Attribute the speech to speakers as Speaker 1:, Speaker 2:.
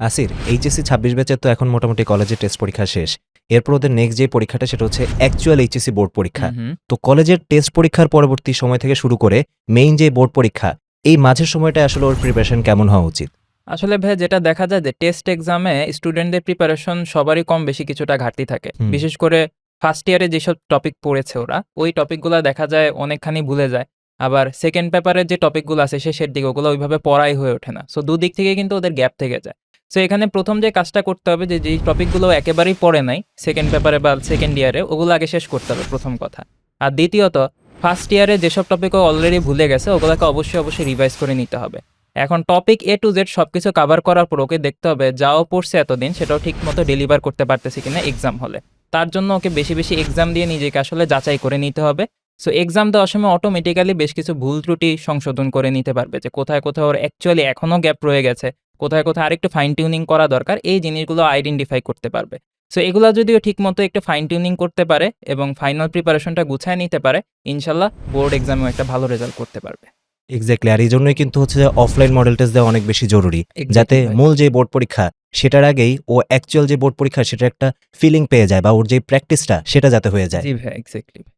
Speaker 1: আসির, HSC ২৬ ব্যাচের তো এখন মোটামুটি কলেজের টেস্ট পরীক্ষা শেষ। এরপর ওদের নেক্সট যে পরীক্ষাটা সেটা হচ্ছে অ্যাকচুয়াল এইচএসসি বোর্ড পরীক্ষা।
Speaker 2: হুম, হুম।
Speaker 1: তো কলেজের টেস্ট পরীক্ষার পরবর্তী সময় থেকে শুরু করে মেইন যে বোর্ড পরীক্ষা, এই মাঝের সময়টা আসলে ওর প্রিপারেশন কেমন হওয়া উচিত?
Speaker 2: আসলে ভাই যেটা দেখা যায় যে টেস্ট এক্সামে স্টুডেন্টদের প্রিপারেশন সবারই কম বেশি কিছুটা ঘাটতি থাকে।
Speaker 1: হুম।
Speaker 2: বিশেষ করে ফার্স্ট ইয়ারে যেসব টপিক পড়েছে ওরা, ওই টপিকগুলো দেখা যায় অনেকখানি ভুলে যায়। আবার সেকেন্ড পেপারের যে টপিকগুলো আছে শেষের দিকে ওগুলো ওইভাবে পড়াই হয়ে ওঠে না। সো দুদিক থেকে কিন্তু ওদের গ্যাপ থেকে যায়। সো এখানে প্রথম যে কাজটা করতে হবে যে যেই টপিকগুলো একেবারেই পড়ে নাই সেকেন্ড পেপারে বা সেকেন্ড ইয়ারে ওগুলো আগে শেষ করতে হবে প্রথম কথা। আর দ্বিতীয়ত ফার্স্ট ইয়ারে যেসব টপিক ও অলরেডি ভুলে গেছে ওগুলোকে অবশ্যই রিভাইজ করে নিতে হবে। এখন টপিক এ টু জেড সবকিছু কভার করার পর ওকে দেখতে হবে যাও পড়ছে এতদিন সেটাও ঠিক মতো ডেলিভার করতে পারতেছে কিনা এক্সাম হলে। তার জন্য ওকে বেশি বেশি এক্সাম দিয়ে নিজেকে আসলে যাচাই করে নিতে হবে। সো এক্সাম দেওয়ার সময় অটোমেটিক্যালি বেশ কিছু ভুল ত্রুটি সংশোধন করে নিতে পারবে যে কোথায় কোথায় ওর অ্যাকচুয়ালি এখনও গ্যাপ রয়ে গেছে, কোথায় কোথায় আরেকটু ফাইন টিউনিং করা দরকার, এই জিনিসগুলো আইডেন্টিফাই করতে পারবে। সো এগুলো যদিও ঠিক মতো একটু ফাইন টিউনিং করতে পারে এবং ফাইনাল প্রিপারেশনটা গুছায় নিতে পারে, ইনশাল্লাহ বোর্ড এক্সামেও একটা ভালো রেজাল্ট করতে পারবে।
Speaker 1: এক্স্যাক্টলি। আর এই জন্যই কিন্তু হচ্ছে যে অফলাইন মডেল টেস্ট দেওয়া অনেক বেশি জরুরি। যাতে
Speaker 2: এক্স্যাক্টলি ভাই।
Speaker 1: মূল যে বোর্ড পরীক্ষা সেটার আগেই ও অ্যাকচুয়াল যে বোর্ড পরীক্ষা সেটার একটা ফিলিং পেয়ে যায় বা ওর যে প্র্যাকটিসটা সেটা যাতে হয়ে যায়।
Speaker 2: জি ভাই, এক্স্যাক্টলি।